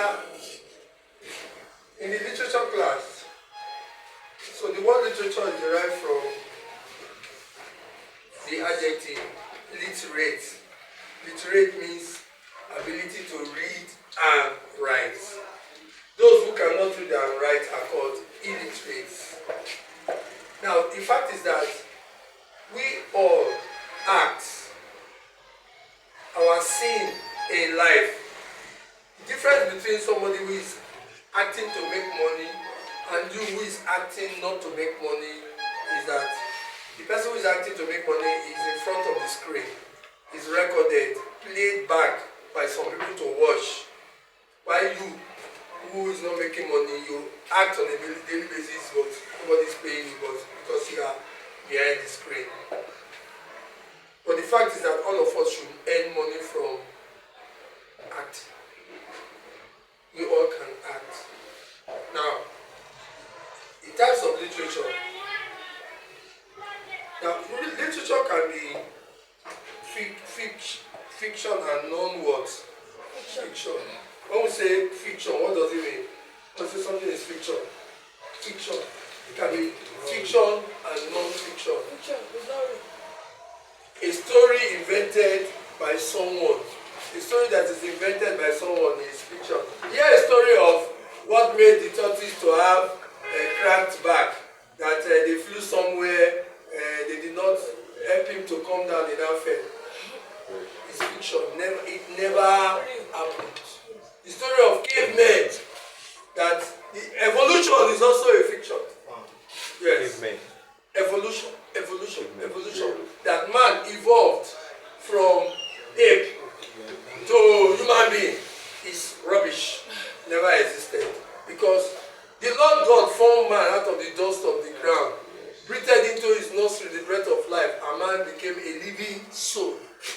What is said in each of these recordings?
are in the literature class. So the word literature is derived from the adjective literate. Literate means ability to read and write. Those who cannot read and write are called illiterates. Now, the fact is that we all act our sin in life. The difference between somebody who is acting to make money and you who is acting not to make money is that the person who is acting to make money is in front of the screen, is recorded, played back by some people to watch, while you who is not making money, you act on a daily basis, but nobody is paying you because you are behind the screen. But the fact is that all of us should earn money from acting. We all can act. Now, in types of literature, now literature can be fiction and non-words. Fiction. When we say fiction, what does it mean? When we say something is fiction, fiction. It can be fiction and non-fiction. Fiction is not real. A story invented by someone. A story that is invented by someone is fiction. Here a story of what made the tortoise to have a cracked back, that they flew somewhere, they did not help him to come down in that fell. It's fiction. It never happened. The story of cavemen, that the evolution is also a fiction. Yes. Cavemen. Evolution. That man evolved from ape to human being is rubbish. Never existed. Because the Lord God formed man out of the dust of the ground, breathed into his nostril the breath of life, and man became a living soul.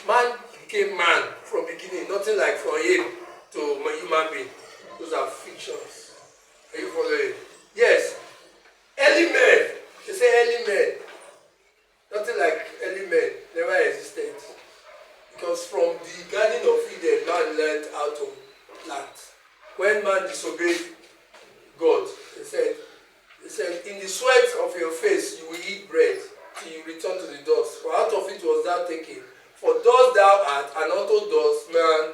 Man became man from beginning, nothing like from ape to human being. Those are fictions. Are you following? Yes. Early men. They say early men. Nothing like early men never existed. Because from the Garden of Eden, man learned how to plant. When man disobeyed God, he said, in the sweat of your face you will eat bread till you return to the dust. For out of it was thou taken. For dust thou art, and unto dust, man,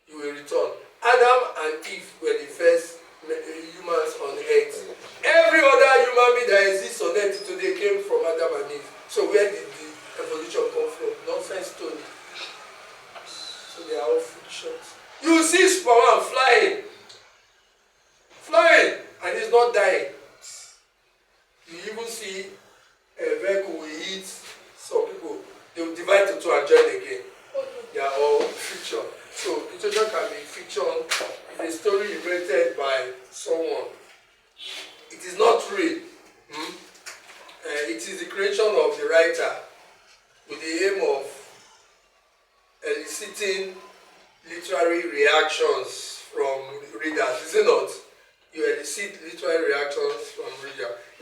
you will return. Adam and Eve were the first humans on earth. Every other human being that exists on earth today came from Adam and Eve. So where did the evolution come from? Nonsense story. So they are all fictions. You see Superman flying, and he's not dying. You even see a vehicle will hit some people. They will divide to two and join again. They are all fiction. So literature can be fiction. It's a story invented by someone. It is not real. It is the creation of the writer with the aim of eliciting literary reactions from readers. Is it not? You elicit literary reactions from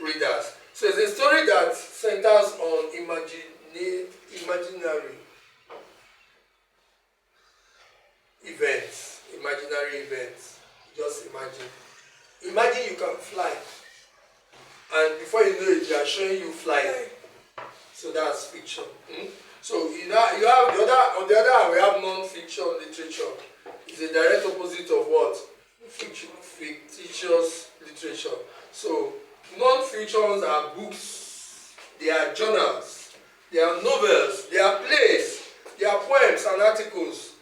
readers. So it's a story that centers on imaginary events. Just imagine. Imagine you can fly, and before you know it, they are showing you flying. So that's fiction. So you have on the other hand, we have non-fiction literature. It's a direct opposite of what? Fictitious literature. So non-fictions are books, they are journals, they are novels, they are plays, they are poems and articles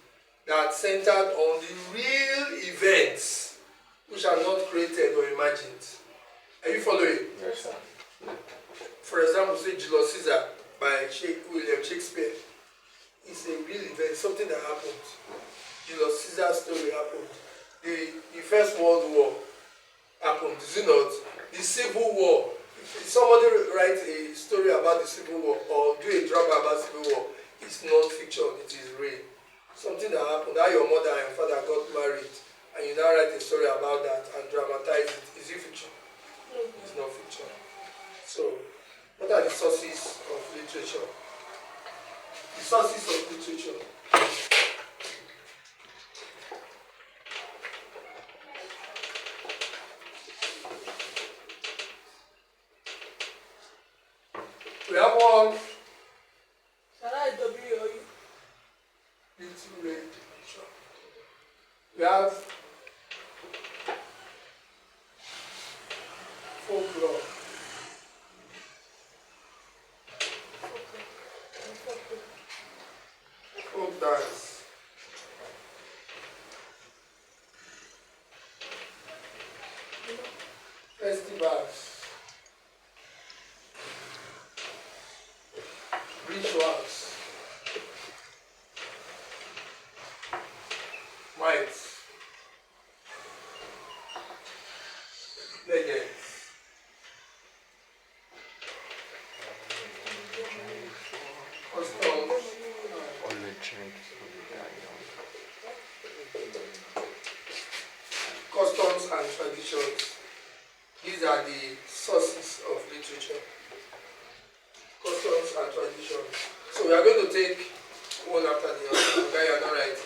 that centered on the real events which are not created or imagined. Are you following? Yes, sir. For example, say Julius Caesar by William Shakespeare. It's a real event, something that happened. Julius Caesar's story happened. The First World War happened, is it not? The Civil War. If somebody writes a story about the Civil War or do a drama about Civil War, it's non-fiction, it is real. Something that happened, how your mother and father got married, and you now write a story about that and dramatize it. Is it fiction? It's not fiction. So, what are the sources of literature? The sources of literature. We have one Shall I W or you? little red. We have folklore. Folk dance. Festivals. Rituals. Mites. Legends. Customs. Customs and traditions. These are the sources of literature. Customs and traditions. So we are going to take one after the other. Okay, you are not right.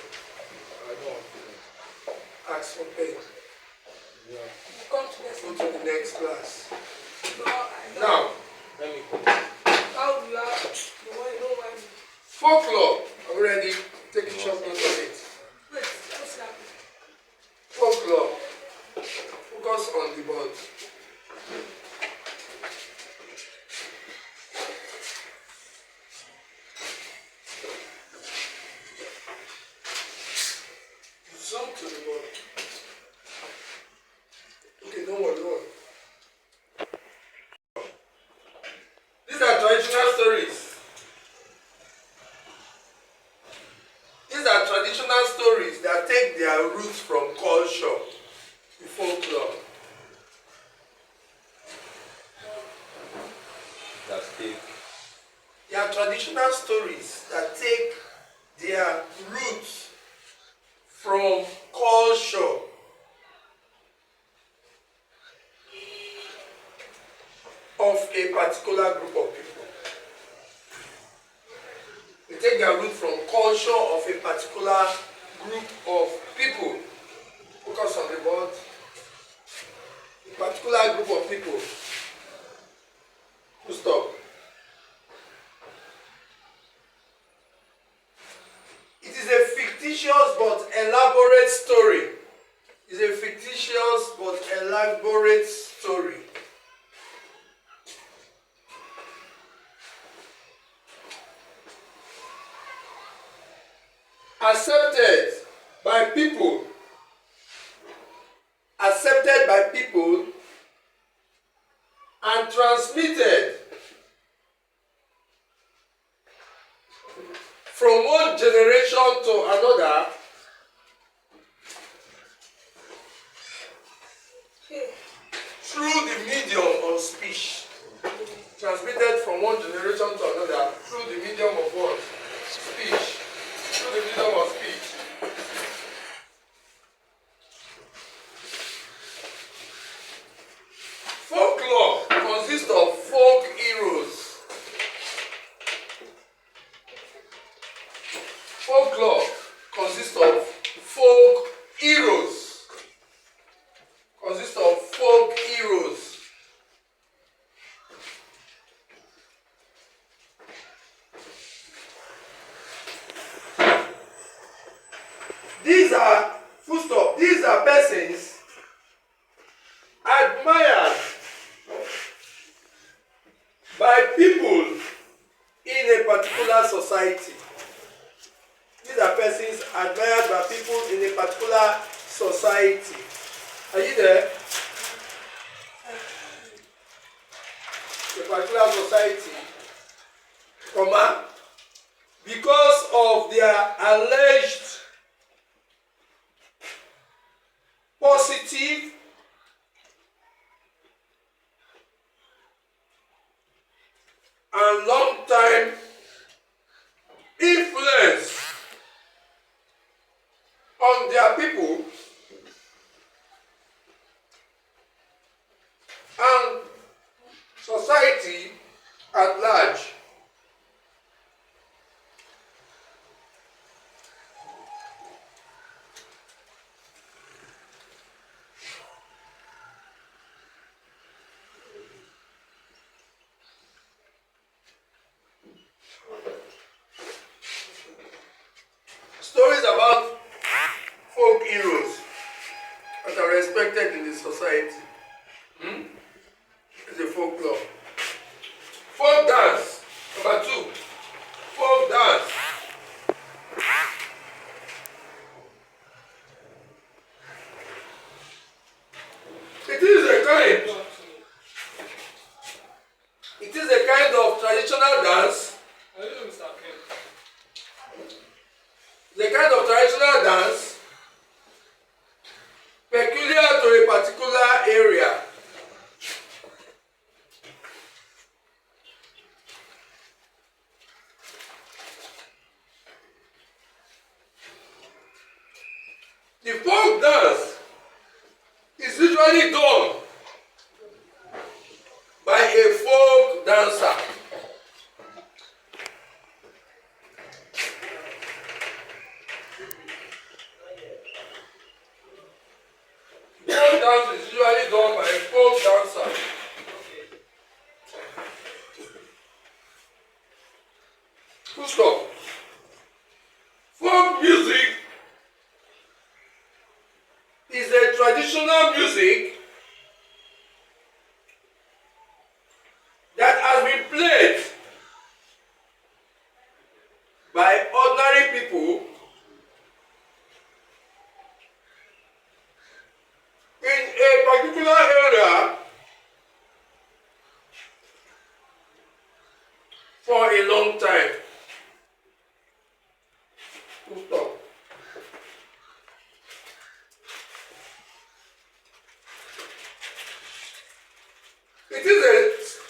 Ask for pen. Come to this. Go to the next class. No, I don't. Now, Let me How do you have the one you know why? folklore. Already take a short note of it. Wait, what's that? Folklore. Focus on the board. Zoom to the board. Okay, don't worry, don't worry. These are traditional stories. These are traditional stories that take their roots from culture, the folklore. They are traditional stories that take their roots from culture. Of a particular group of people. They take their root from culture of a particular group of people. Focus on the board. A particular group of people. Full stop. It is a fictitious but elaborate story. It's a fictitious but elaborate story. Accepted by people and transmitted from one generation to another through the medium of speech. Transmitted from one generation to another through the medium of what? Speech. Through the medium of speech. Folklore consists of folk heroes. Folklore consists of folk heroes. Consists of folk heroes. These are, full stop, these are persons admired by people in a particular society. These are persons admired by people in a particular society. Are you there? A particular society, comma, because of their alleged positive and long-time influence on their people and society at large. heroes that are respected in the society. It's a folklore. Folk dance. Number 2. Folk dance. It is a kind of traditional dance. The kind of traditional dance peculiar to a particular area. The folk dance is usually done by a folk dancer. Folk dance is usually done by a folk dancer. Full stop. Folk music is a traditional music that has been played by ordinary people in a particular area for a long time. Full stop.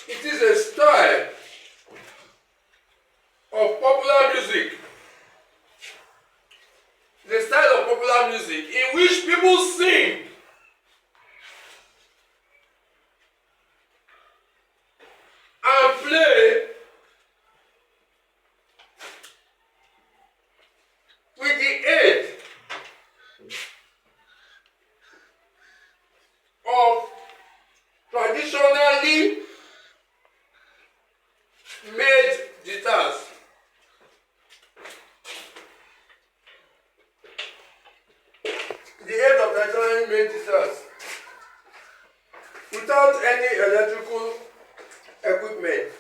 It is a style of popular music. The style of popular music in which people sing and play with the aid of traditionally made guitars. The aid of traditionally made guitars without any electrical equipment.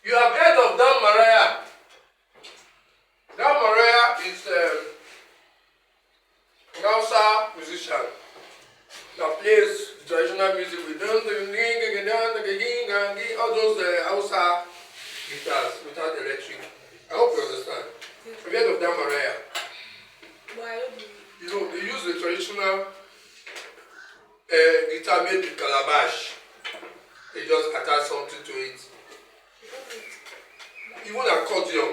You have heard of Dan Maraya. Dan Maraya is an Hausa musician that plays traditional music with all those Hausa guitars without electric. I hope you understand. Have you heard of Dan Maraya? You know, they use the traditional guitar made with calabash. They just attach something to it. Even accordion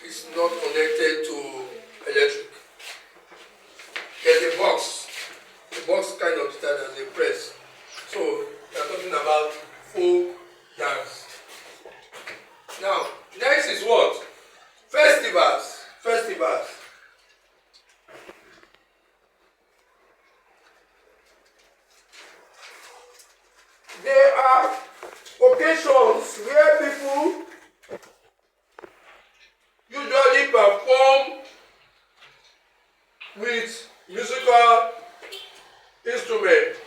is not connected to electric. There's a box kind of guitar that they press. So we are talking about folk dance. Now, next is what? Festivals. There are occasions where people usually perform with musical instruments.